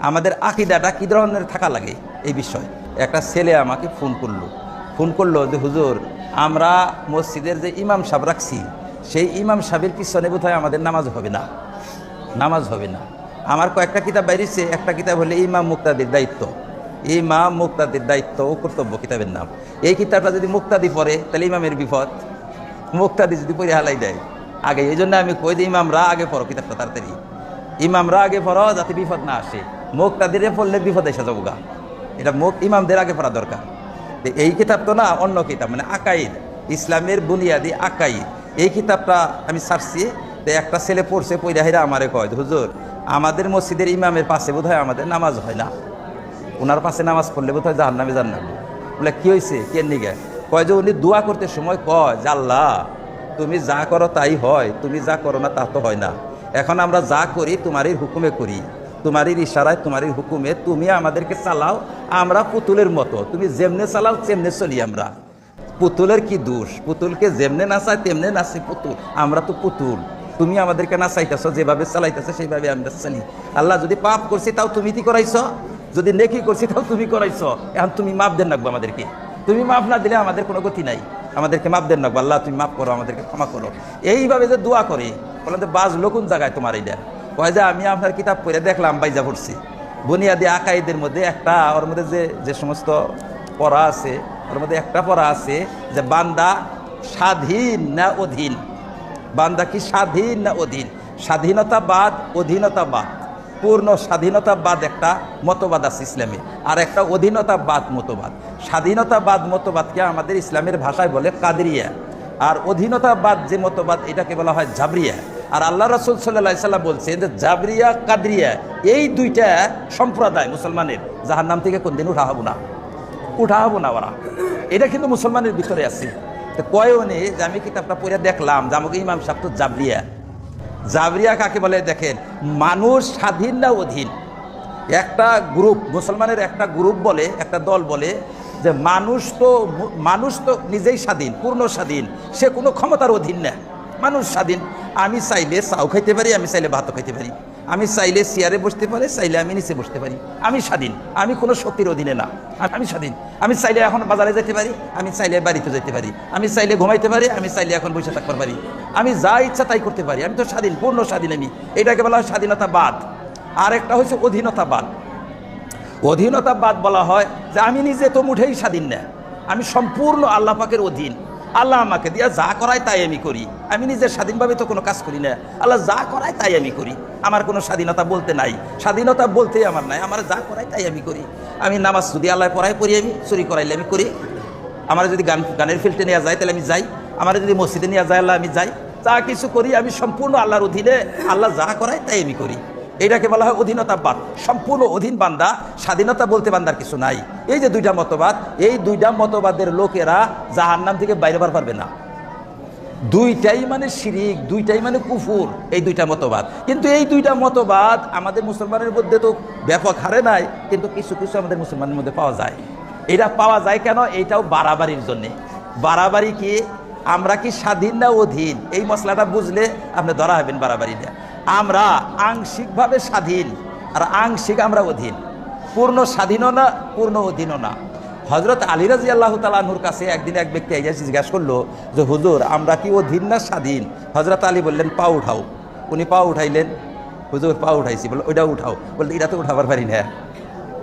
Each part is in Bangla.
আমাদের আকীদাটা কী ধরনের থাকা লাগে এই বিষয়। একটা ছেলে আমাকে ফোন করলো যে হুজুর, আমরা মসজিদের যে ইমাম সাহেব রাখছি সেই ইমাম সাহেবের পিছনে বোধহয় আমাদের নামাজ হবে না। আমার কয়েকটা কিতাব বাইরেছে, একটা কিতাব হলে ইমাম মুক্তাদির দায়িত্ব ও কর্তব্য কিতাবের নাম। এই কিতাবটা যদি মুক্তাদি পড়ে তাহলে ইমামের বিপদ, মুক্তাদি যদি পড়ে হালাই দেয় আগে। এই জন্য আমি কই যে ইমামরা আগে পড়ো কিতাবটা, তাড়াতাড়ি ইমামরা আগে পড়ো যাতে বিপদ না আসে। মুক্তাদিরে পড়লে বিপদ এসে যাবো গা, এটা ইমামদের আগে পড়া দরকার। এই কিতাব তো না, অন্য কিতাব, মানে আকাইদ, ইসলামের বুনিয়াদি আকাইদ। এই কিতাবটা আমি ছাড়ছি, তো একটা ছেলে পড়ছে, পইরা হেরা আমারে কয় হুজুর, আমাদের মসজিদের ইমামের পাশে বোধহয় আমাদের নামাজ হয় না, ওনার পাশে নামাজ পড়লে বোধহয় জাহান্নামে যান না। বলে কি হয়েছে, কে নিগে? কয় যে উনি দোয়া করতে সময় কয় যে আল্লাহ তুমি যা করো তাই হয়, তুমি যা করো না তা তো হয় না। এখন আমরা যা করি তোমারই হুকুমে করি, তোমারই ইশারায় তোমারই হুকুমে তুমি আমাদেরকে চালাও, আমরা পুতুলের মতো, তুমি যেমনে চালাও তেমনে চলি আমরা। পুতুলের কি দোষ? পুতুলকে যেমনে নাচায় তেমনে নাচে পুতুল, আমরা তো পুতুল, তুমি আমাদেরকে নাচাইতেছ, যেভাবে চালাইতেছে সেইভাবে আমরা চালি। আল্লাহ যদি পাপ করছি তাও তুমি কি করাইছ, যদি নেকি করছি তাও তুমি করাইছ, এখন তুমি মাপ দেন রাখবো আমাদেরকে। তুমি মাপ না দিলে আমাদের কোনো গতি নাই, আমাদেরকে মাপ দেন রাখবো। আল্লাহ তুমি মাফ করো, আমাদেরকে ক্ষমা করো। এইভাবে যে দোয়া করে বলেন যে বাজলো কোন জায়গায় তোমার এইটা? কয় যে আমি আপনার কিতাব পড়ে দেখলাম, বাইজা পড়ছি বুনিয়াদি আকাইদের মধ্যে একটা, ওর মধ্যে যে সমস্ত পড়া আছে ওর মধ্যে একটা পড়া আছে যে বান্দা স্বাধীন না অধীন। বান্দা কি স্বাধীন না অধীন? স্বাধীনতাবাদ, অধীনতাবাদ, পূর্ণ স্বাধীনতাবাদ একটা মতবাদ আছে ইসলামে, আর একটা অধীনতাবাদ মতবাদ। স্বাধীনতাবাদ মতবাদকে আমাদের ইসলামের ভাষায় বলে কাদরিয়া, আর অধীনতাবাদ যে মতবাদ এটাকে বলা হয় জাবরিয়া। আর আল্লাহ রাসূল সাল্লাল্লাহু আলাইহি সাল্লাম বলছেন যে জাবরিয়া কাদরিয়া এই দুইটা সম্প্রদায় মুসলমানের জাহান্নাম থেকে কোনদিন উঠা হবো না ওরা। এটা কিন্তু মুসলমানের ভিতরে আছে। তো কয় উনি যে আমি কিতাবটা পড়ে দেখলাম যে আমাকে ইমাম সাহেব তো জাবরিয়া কাকে বলে দেখেন, মানুষ স্বাধীন না অধীন। একটা গ্রুপ, মুসলমানের একটা গ্রুপ বলে, একটা দল বলে যে মানুষ তো নিজেই স্বাধীন, পূর্ণ স্বাধীন, সে কোনো ক্ষমতার অধীন না, মানুষ স্বাধীন। আমি চাইলে চাও খাইতে পারি, আমি চাইলে ভাতও খাইতে পারি, আমি চাইলে চেয়ারে বসতে পারি, চাইলে আমি নিচে বসতে পারি, আমি স্বাধীন, আমি কোনো শক্তির অধীনে না, আমি স্বাধীন। আমি চাইলে এখন বাজারে যেতে পারি, আমি চাইলে বাড়িতে যেতে পারি, আমি চাইলে ঘুমাইতে পারি, আমি চাইলে এখন বসে থাকতে পারি, আমি যা ইচ্ছা তাই করতে পারি, আমি তো স্বাধীন, পূর্ণ স্বাধীন আমি। এটাকে বলা হয় স্বাধীনতাবাদ। আর একটা হচ্ছে অধীনতাবাদ। অধীনতাবাদ বলা হয় যে আমি নিজে তো মুঠেই স্বাধীন না, আমি সম্পূর্ণ আল্লাহ পাকের অধীন, আল্লাহ আমাকে দিয়া যা করায় তাই আমি করি, আমি নিজের স্বাধীনভাবে তো কোনো কাজ করি না, আল্লাহ যা করায় তাই আমি করি, আমার কোনো স্বাধীনতা বলতে নাই, স্বাধীনতা বলতেই আমার নাই, আমার যা করায় তাই আমি করি। আমি নামাজ যদি আল্লাহ পড়ায় পড়ি, আমি চুরি করাইলে আমি করি, আমার যদি গানের ফিল্ডে নেওয়া যায় তাহলে আমি যাই, আমার যদি মসজিদে নেওয়া যায় আল্লাহ আমি যাই, যা কিছু করি আমি সম্পূর্ণ আল্লাহর অধীনে, আল্লাহ যা করায় তাই আমি করি। এইটাকে বলা হয় অধীনতাবাদ, সম্পূর্ণ অধীন বান্দা, স্বাধীনতা বলতে বান্দার কিছু নাই। এই যে দুইটা মতবাদ, এই দুইটা মতবাদের লোকেরা জাহান্নাম থেকে বাইরে বার পারবে না। দুইটাই মানে শিরিক, দুইটাই মানে কুফুর, এই দুইটা মতবাদ। কিন্তু এই দুইটা মতবাদ আমাদের মুসলমানের মধ্যে তো ব্যাপক হারে নাই, কিন্তু কিছু কিছু আমাদের মুসলমানের মধ্যে পাওয়া যায়। এটা পাওয়া যায় কেন? এইটাও বাড়াবাড়ির জন্যে। বাড়াবাড়ি কি, আমরা কি স্বাধীন না অধীন, এই মশলাটা বুঝলে আপনি ধরা হবেন বাড়াবাড়িটা। আমরা আংশিকভাবে স্বাধীন আর আংশিক আমরা অধীন, পূর্ণ স্বাধীনও না, পূর্ণ অধীনও না। হযরত আলী রাদিয়াল্লাহু তাআলা আনহুর কাছে একদিন এক ব্যক্তি এসে জিজ্ঞাসা করলো যে হুজুর আমরা কি অধীন না স্বাধীন? হযরত আলী বললেন পা উঠাও। উনি পা উঠাইলেন, হুজুর পা উঠাইছি, বলে ওইটা উঠাও। বলতে এটা তো উঠাবার পারি না।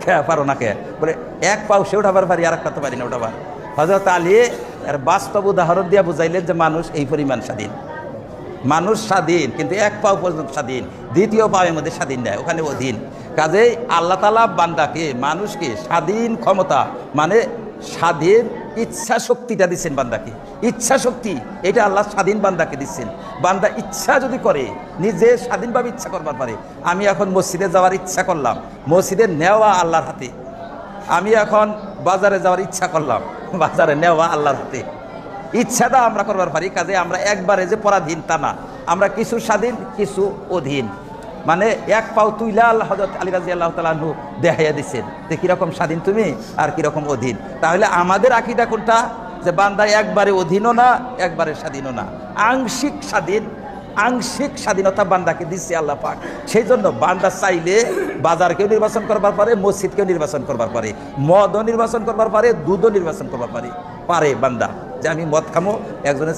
খেয়া পারো না কে? বলে এক পাও সে উঠাবার পারি, আর একটা তো পারি না উঠাবার। হযরত আলী এর বাস্তব উদাহরণ দিয়ে বুঝাইলেন যে মানুষ এই পরিমাণ স্বাধীন, মানুষ স্বাধীন কিন্তু এক পাও পর্যন্ত স্বাধীন, দ্বিতীয় পাওয়ের মধ্যে স্বাধীন নেয়, ওখানে অধীন। কাজেই আল্লাহ তাআলা বান্দাকে, মানুষকে স্বাধীন ক্ষমতা মানে স্বাধীন ইচ্ছা শক্তিটা দিচ্ছেন বান্দাকে। ইচ্ছা শক্তি এটা আল্লাহ স্বাধীন বান্দাকে দিচ্ছেন। বান্দা ইচ্ছা যদি করে, নিজে স্বাধীনভাবে ইচ্ছা করবার পারে। আমি এখন মসজিদে যাওয়ার ইচ্ছা করলাম, মসজিদে নেওয়া আল্লাহর হাতে। আমি এখন বাজারে যাওয়ার ইচ্ছা করলাম, বাজারে নেওয়া আল্লাহর হাতে। ইচ্ছাটা আমরা করবার পারি। কাজে আমরা একবারে যে পরাধীন তা না, আমরা কিছু স্বাধীন কিছু অধীন। মানে এক পাও তুইলা হযরত আলী রাদিয়াল্লাহু তাআলা আনহু দেখাইয়া দিচ্ছেন যে কীরকম স্বাধীন তুমি আর কীরকম অধীন। তাহলে আমাদের আকীদা কোনটা? যে বান্দা একবারে অধীনও না, একবারে স্বাধীনও না, আংশিক স্বাধীন, আংশিক স্বাধীনতা বান্দাকে দিচ্ছে আল্লাহ পাক। সেই জন্য বান্দা চাইলে বাজারকেও নির্বাচন করবার পারে, মসজিদকেও নির্বাচন করবার পারে, মদও নির্বাচন করবার পারে, দুধও নির্বাচন করবার পারে বান্দা যে আমি মদ খামো, একজনের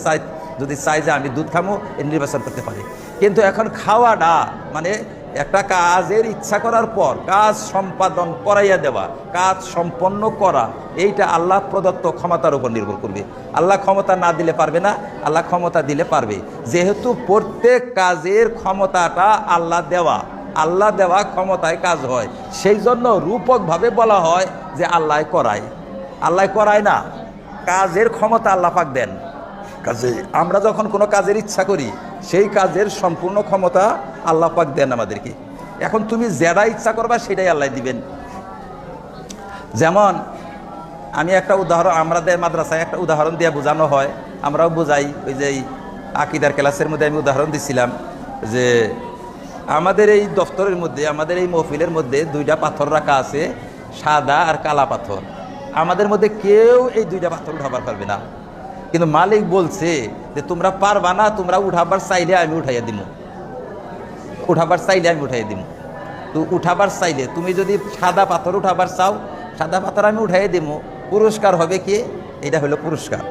যদি চাই যে আমি দুধ খামো, এর নির্বাচন করতে পারে। কিন্তু এখন খাওয়াটা মানে একটা কাজের ইচ্ছা করার পর কাজ সম্পাদন করাইয়া দেওয়া, কাজ সম্পন্ন করা, এইটা আল্লাহ প্রদত্ত ক্ষমতার উপর নির্ভর করবে। আল্লাহ ক্ষমতা না দিলে পারবে না, আল্লাহ ক্ষমতা দিলে পারবে। যেহেতু প্রত্যেক কাজের ক্ষমতাটা আল্লাহ দেওয়া ক্ষমতায় কাজ হয়, সেই জন্য রূপকভাবে বলা হয় যে আল্লাহ করায় না, কাজের ক্ষমতা আল্লাহ পাক দেন। কাজে আমরা যখন কোনো কাজের ইচ্ছা করি, সেই কাজের সম্পূর্ণ ক্ষমতা আল্লাহ পাক দেন আমাদেরকে। এখন তুমি যেটা ইচ্ছা করবা সেটাই আল্লাহ দিবেন। যেমন আমি একটা উদাহরণ, আমাদের মাদ্রাসায় একটা উদাহরণ দিয়ে বোঝানো হয়, আমরাও বোঝাই। ওই যে আকিদার ক্লাসের মধ্যে আমি উদাহরণ দিছিলাম যে আমাদের এই দফতরের মধ্যে, আমাদের এই মহফিলের মধ্যে দুইটা পাথর রাখা আছে, সাদা আর কালা পাথর। আমাদের মধ্যে কেউ এই দুইটা পাথর উঠাবার পারবে না, কিন্তু মালিক বলছে যে তোমরা পারবা না, তোমরা উঠাবার চাইলে আমি উঠাইয়া দিব, তো উঠাবার চাইলে তুমি যদি সাদা পাথর উঠাবার চাও, সাদা পাথর আমি উঠাইয়া দিব, পুরস্কার হবে কি? এটা হলো পুরস্কার।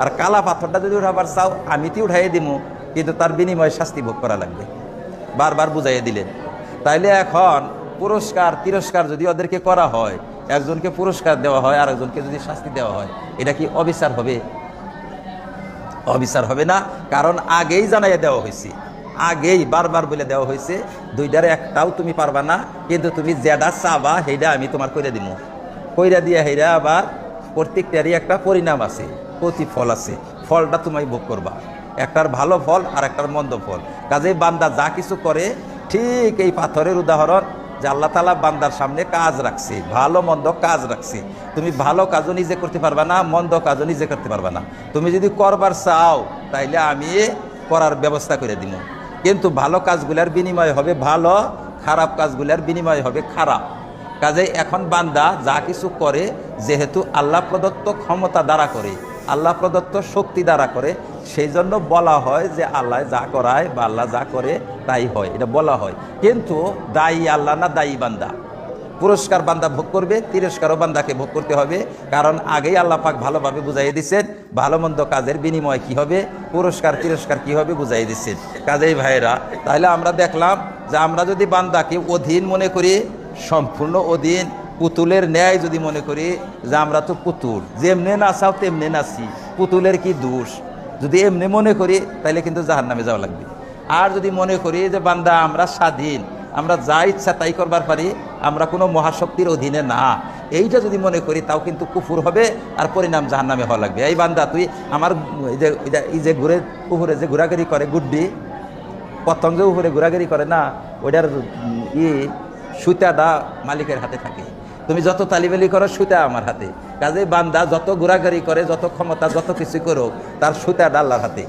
আর কালা পাথরটা যদি উঠাবার চাও, আমি তো উঠাইয়া দিব, কিন্তু তার বিনিময়ে শাস্তি ভোগ করা লাগবে। বারবার বুঝাইয়া দিলেন। তাইলে এখন পুরস্কার তিরস্কার যদি ওদেরকে করা হয়, একজনকে পুরস্কার দেওয়া হয় আর একজনকে যদি শাস্তি দেওয়া হয়, এটা কি অবিচার হবে? অবিচার হবে না, কারণ আগেই জানাইয়া দেওয়া হয়েছে, আগেই বারবার বলে দেওয়া হয়েছে দুইটার একটাও তুমি পারবা না, কিন্তু তুমি যেটা চাবা সেইটা আমি তোমার কইরা দিব। কইরা দিয়ে সেইটা আবার প্রত্যেকটারই একটা পরিণাম আছে, প্রতিফল আছে, ফলটা তুমি ভোগ করবা, একটার ভালো ফল আর একটার মন্দ ফল। কাজেই বান্দা যা কিছু করে, ঠিক এই পাথরের উদাহরণ যে আল্লাহ তাআলা বান্দার সামনে কাজ রাখছে, ভালো মন্দ কাজ রাখছে। তুমি ভালো কাজও নিজে করতে পারবা না, মন্দ কাজও নিজে করতে পারবা না। তুমি যদি করবার চাও তাইলে আমি করার ব্যবস্থা করে দিব, কিন্তু ভালো কাজগুলার বিনিময় হবে ভালো, খারাপ কাজগুলার বিনিময় হবে খারাপ। কাজে এখন বান্দা যা কিছু করে, যেহেতু আল্লাহ প্রদত্ত ক্ষমতা দ্বারা করে, আল্লাহ প্রদত্ত শক্তি দ্বারা করে, সেই জন্য বলা হয় যে আল্লাহ যা করায় বা আল্লাহ যা করে তাই হয়, এটা বলা হয়। কিন্তু দায়ী আল্লাহ না, দায়ী বান্দা। পুরস্কার বান্দা ভোগ করবে, তিরস্কারও বান্দাকে ভোগ করতে হবে, কারণ আগেই আল্লাহ পাক ভালোভাবে বুঝাই দিচ্ছেন ভালো মন্দ কাজের বিনিময় কি হবে, পুরস্কার তিরস্কার কি হবে বুঝাই দিচ্ছেন। কাজেই ভাইরা, তাহলে আমরা দেখলাম যে আমরা যদি বান্দাকে অধীন মনে করি, সম্পূর্ণ অধীন, পুতুলের ন্যায় যদি মনে করি যে আমরা তো পুতুল, যেমনে নাচাও তেমনি নাচি, পুতুলের কি দোষ, যদি এমনি মনে করি তাহলে কিন্তু জাহান্নামে যাওয়া লাগবে। আর যদি মনে করি যে বান্দা আমরা স্বাধীন, আমরা যা ইচ্ছা তাই করবার পারি, আমরা কোনো মহাশক্তির অধীনে না, এইটা যদি মনে করি তাও কিন্তু কুফুর হবে, আর পরিণাম জাহান্নামে হওয়া লাগবে। এই বান্দা তুই আমার এই যে ঘুরে উপরে যে ঘোরাঘুরি করে গুড্ডি পতঙ্গ উপরে ঘোরাঘুরি করে না, ওইটার সুতাটা মালিকের হাতে থাকে। তুমি যত তালিবালি করো, সুতা আমার হাতে। কাজে বান্দা যত ঘোরাঘুরি করে, যত ক্ষমতা, যত কিছু করো, তার সুতাটা আল্লাহর হাতে।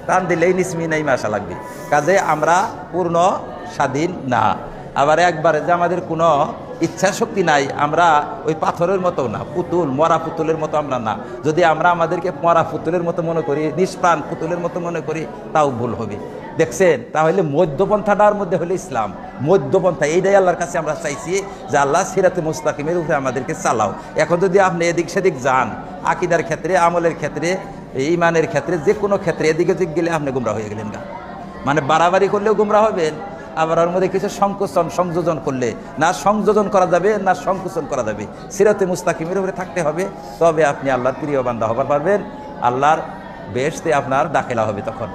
টান দিলেই নিসমি নাই আসা লাগবে। কাজে আমরা পূর্ণ স্বাধীন না। আবার একবারে যে আমাদের কোনো ইচ্ছা শক্তি নাই, আমরা ওই পাথরের মতো না, পুতুল, মরা পুতুলের মতো আমরা না। যদি আমরা আমাদেরকে মরা পুতুলের মতো মনে করি, নিষ্প্রাণ পুতুলের মতো মনে করি, তাও ভুল হবে। দেখছেন, তাহলে মধ্যপন্থাটার মধ্যে হলো ইসলাম, মধ্যপন্থা। এইটাই আল্লাহর কাছে আমরা চাইছি যে আল্লাহ সিরাতে মুস্তাকিমের উপরে আমাদেরকে চালাও। এখন যদি আপনি এদিক সেদিক যান, আকিদার ক্ষেত্রে, আমলের ক্ষেত্রে, ইমানের ক্ষেত্রে, যে কোনো ক্ষেত্রে এদিকে দিক গেলে আপনি গুমরা হয়ে গেলেন না। মানে বাড়াবাড়ি করলেও গুমরা হবেন, আবার ওর মধ্যে কিছু সংযোজন করলে না সংযোজন করা যাবে না সংকোচন করা যাবে। সিরাতে মুস্তাকিমের উপরে থাকতে হবে, তবে আপনি আল্লাহর প্রিয় বান্দা হবার পারবেন, আল্লাহর বেহেশতে আপনার দাখিলা হবে তখন।